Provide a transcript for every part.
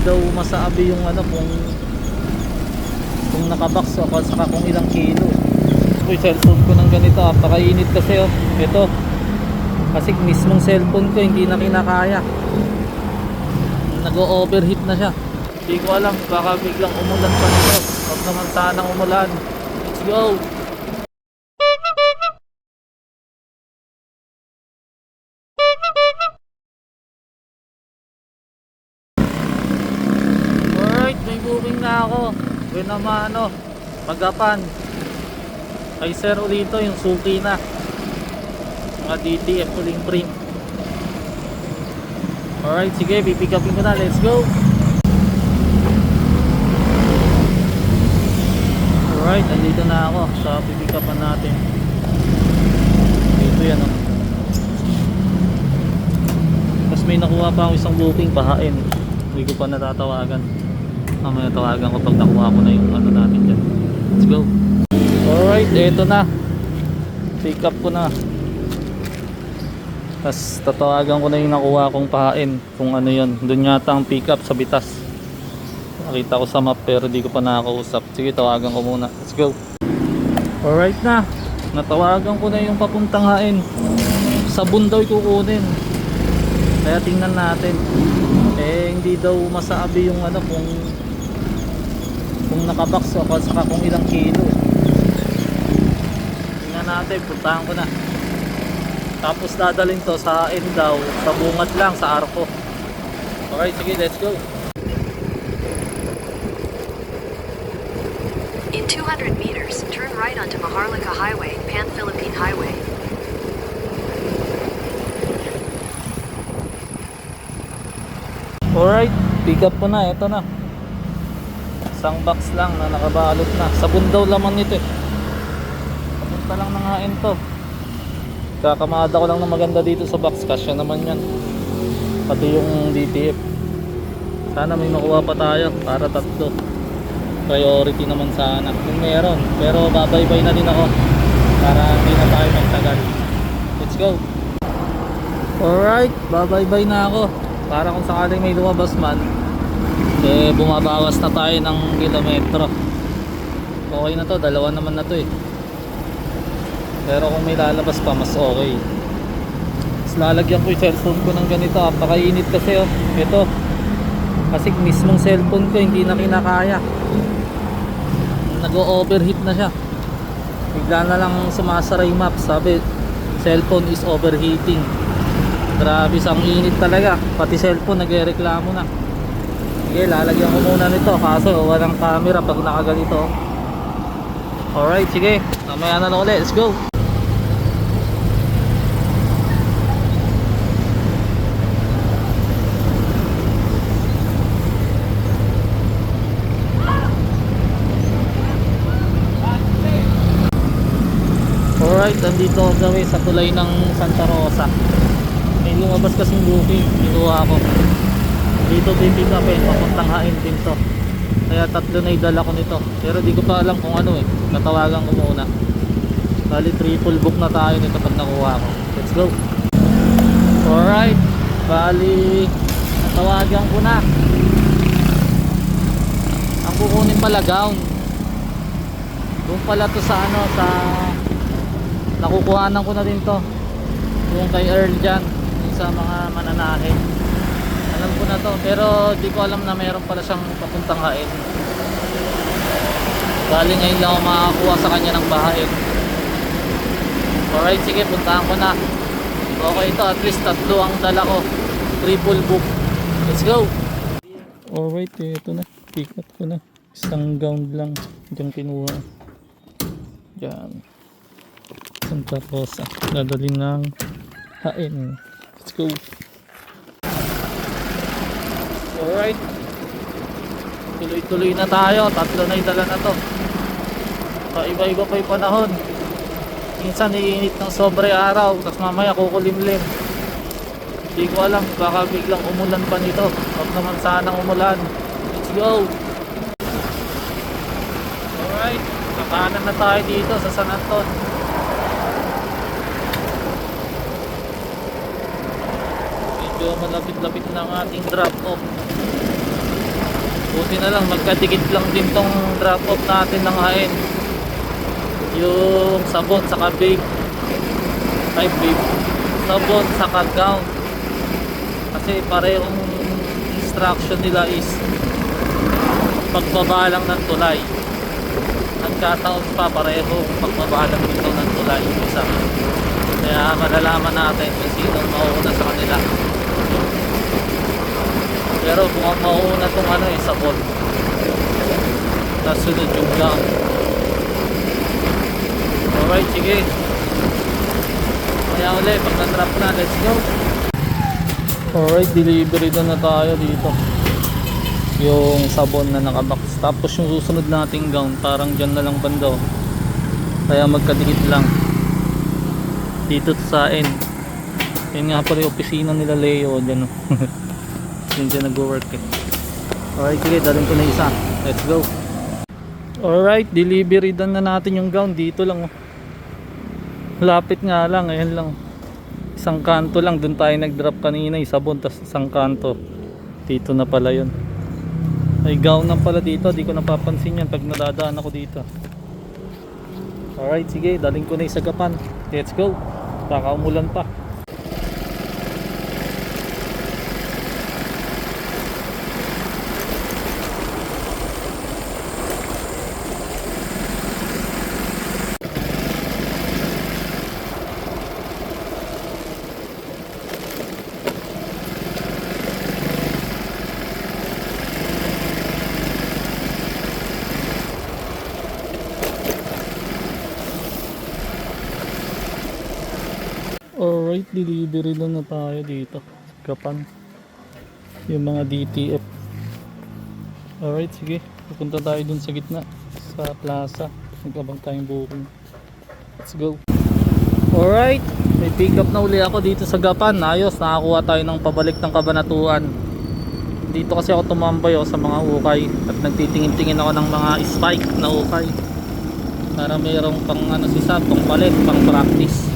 daw masabi yung ano kung nakabox o saka kung ilang kilo. Uy, cellphone ko ng ganito, apakainit kasi oh. Ito kasi mismong cellphone ko hindi na kinakaya, nag-overheat na siya. Hindi ko alam, baka biglang umulan pa nito. Huwag naman sanang umulan. Let's go. Alright, may booking na ako. Yun naman Magapan kay Sir Ulito, yung suki na mga DTF uling print. Alright, sige, pipick upin ko na. Let's go. Alright, nandito na ako sa pipick upan natin. Dito yan Tapos may nakuha pa ako isang booking, pahain. Hindi ko pa natatawagan. Mamaya tawagan ko pag nakuha ko na yung natin dyan. Let's go. Alright, eto na. Pick up ko na. Tapos tatawagan ko na yung nakuha kong pahain. Kung ano yun. Doon yata ang pick up sa Bitas. Nakita ko sa map pero di ko pa nakakausap. Sige, tawagan ko muna. Let's go. Alright na. Natawagan ko na yung papuntang hain. Sa Bundaw kukunin. Kaya tingnan natin. Hindi daw masabi yung kung nakabox o saka kung ilang kilo. Tingnan natin, puntahan ko na. Tapos dadalhin to sa hain daw, sa Bungad lang, sa Arco. Alright, sige, let's go. In 200 meters, turn right onto Maharlika Highway, Pan-Philippine Highway. Alright, pick up ko na, ito na. Isang box lang na nakabalot na. Sa Bundaw lamang nito Papunta lang ng hain to. Kakamada ko lang ng maganda dito sa box. Kasya naman yan. Pati yung DTF. Sana may makuha pa tayo para tatlo. Priority naman sana kung meron. Pero babaybay na din ako para hindi na tayo magtagal. Let's go. Alright, babaybay na ako para kung sakaling may lumabas man, bumabawas na tayo ng kilometro. Okay na to, dalawa naman na to pero kung may lalabas pa mas okay. Mas lalagyan ko yung cellphone ko ng ganito, apakainit kasi ito kasi mismong cellphone ko hindi na kinakaya, nag-overheat na siya. Bigla na lang sumasara yung map, sabi cellphone is overheating. Grabe, ang init talaga, pati cellphone nagrereklamo na. Sige, lalagyan ko muna nito kaso walang camera pag nakaganito. Alright, sige, mamaya na ulit. Let's go. Alright, nandito ako gawin sa tulay ng Santa Rosa. May lumabas kasing booking, kinuha ko. Dito pipick up papuntang hain din to. Kaya tatlo na idala ko nito. Pero di ko pa alam kung natawagan ko muna. Bali triple book na tayo nito pag nakuha ko. Let's go. Alright, bali natawagan ko na. Ang kukunin pala gown. Doon pala to sa sa nakukuhanan ko na din to. Yung kay Earl dyan, sa mga mananahe. Alam ko na to, pero di ko alam na mayroon pala siyang papuntang hain. Bali ngayon lang ako makakuha sa kanya ng bahain. Alright, sige, puntahan ko na. Okay ito, at least tatlo ang dala ko. Triple book. Let's go. Alright, ito na, pick up ko na. Isang gown lang diyan kinuha. Diyan Santa Rosa, dadalhin ng hain. Let's go. Alright, tuloy-tuloy na tayo. Tatlo na yung dala na to. Iba-iba pa yung panahon. Minsan iinit ng sobre araw, tapos mamaya kukulimlim. Hindi ko alam, baka biglang umulan pa nito. Huwag naman sanang umulan. Let's go. Alright, kakanan na tayo dito sa San Anton. Medyo malapit-lapit na ang ating drop off. Buti na lang, magkadikit lang din tong drop off natin ng hain. Yung sabon saka vape. Ay vape. Sabon saka gown. Kasi parehong instruction nila is pagbaba lang ng tulay. Nagkataon pa pareho pagbaba lang dito ng tulay. Isa. Kaya malalaman natin kung sino mauuna sa kanila. Pero kung ang mauuna itong sabon, nasunod yung gown. Alright, sige. Kaya ulit, pag na-drop na, let's go. Alright, delivery na tayo dito. Yung sabon na nakabox. Tapos yung susunod nating gown, parang dyan na lang banda. Kaya magkadikit lang. Dito sa end. Yun nga pala yung opisina nila Leo dyan. Yun dyan nag-work eh. Alright, sige, dalhin ko na isa. Let's go. Alright, delivery na natin yung gown. Dito lang. Lapit nga lang, ayan lang. Isang kanto lang, dun tayo nag-drop kanina, sabon, tas isang kanto. Dito na pala yun. Ay, gown na pala dito, di ko napapansin yan pag nadadaan ako dito. Alright, sige, daling ko na yung sagapan. Let's go. Baka umulan pa. Alright, delivery na tayo dito sa Gapan. Yung mga DTF. Alright, sige. Pupunta tayo dun sa gitna, sa plaza. Nagkabang tayong booking. Let's go. Alright, may pick up na uli ako dito sa Gapan. Ayos, nakakuha tayo ng pabalik ng Kabanatuan. Dito kasi ako tumambay sa mga ukay. At nagtitingin-tingin ako ng mga spike na ukay. Para mayroong pang si Sab, pang palit, pang practice.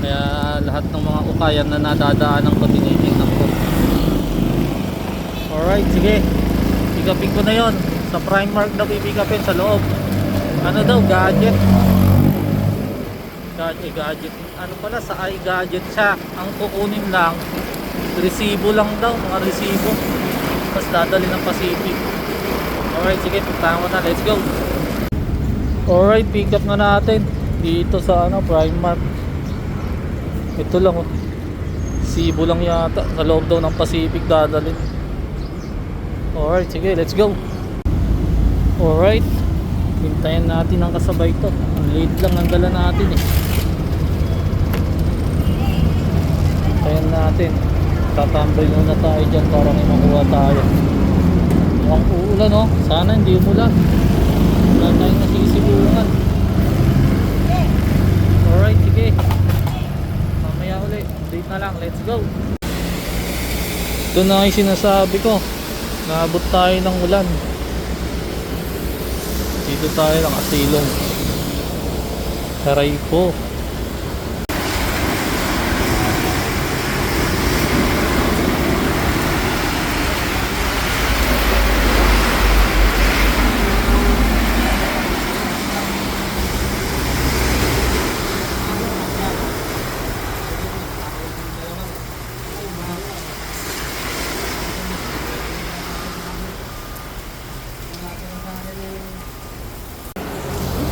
Kaya lahat ng mga ukayan na nadadaanan ko tinitingnan ko. Alright, sige. Pick-upin ko na yon. Sa Primark na pipick-upin sa loob. Ano daw, gadget. Gadget. Ano pala, sa iGadget siya. Ang kukunin lang, resibo lang daw, mga resibo. Tapos dadali ng Pacific. Alright, sige, puntahan ko na. Let's go. Alright, pick up na natin. Dito sa Primark. Ito lang Cebu lang yata. Sa loob daw ng Pacific dadalhin. Alright, sige, let's go. Alright, hintayin natin ang kasabay to. Ang late lang ang dala natin eh. Hintayin natin. Tatambay muna tayo dyan para may makuha tayo. Mukhang uulan sana hindi umulan. Wala tayong nasisibungan. Alright, sige. Update na lang, let's go. Ito na yung sinasabi ko, naabot tayo ng ulan. Dito tayo lang asilong. Taray po.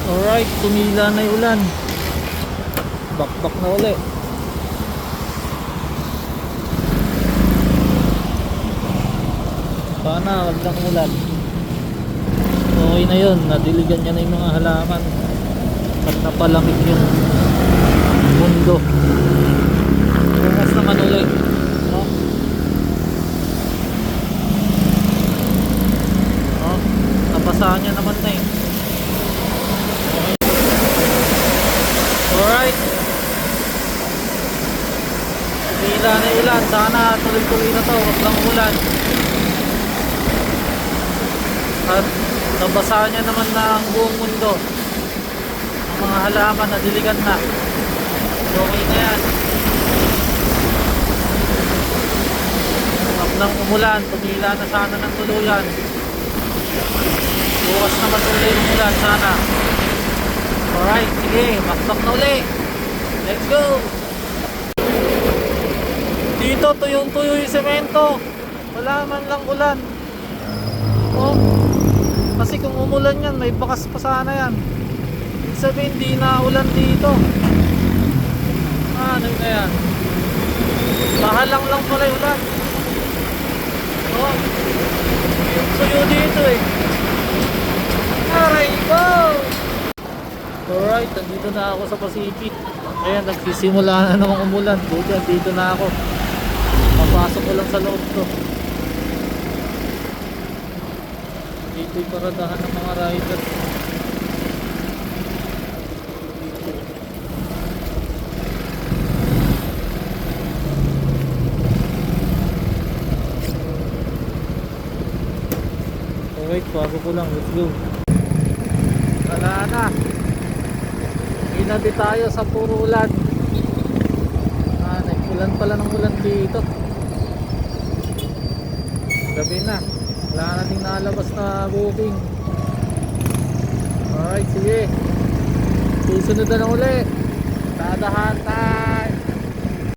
Alright, tumila na yung ulan. Bakbak na uli. Sana wag lang ulan. Okay na yun, nadiligan niya na yung mga halaman at napalamig yung mundo. Bukas naman ulit, nabasahan niya naman na eh. Alright, tumila na yung ulan. Sana tuloy-tuloy na to, wag lang ulan. At nabasahan niya naman na ang buong mundo. Ang mga halaman na diligan na. Okay na yan. nang umulan, tumila na sana ng tuluyan. Bukas na matuloy yung umulan sana. Alright, sige, bakbak na uli. Let's go! Dito tuyong-tuyo yung semento. Wala man lang ulan. Oh, kasi kung umulan yan, may bakas pa sana yan. Ibig sabihin, di na ulan dito. Ano na yan? Bahalang lang pala yung ulan. Oh, tuyo dito eh. Aray ko! Alright, nandito na ako sa Pacific. Ayan, nagsisimula na namang umulan. Buti, dito na ako. Papasok ko lang sa loob to. Dito yung paradahan ng mga rider. Alright, bago ko lang. Let's go. Wala na. Inabi tayo sa puro ulan. Nag-ulan pala ng ulan dito. Gabi na. Wala na ding nalabas na booking. Alright, sige. Susunod na lang uli. Tadahan tayo.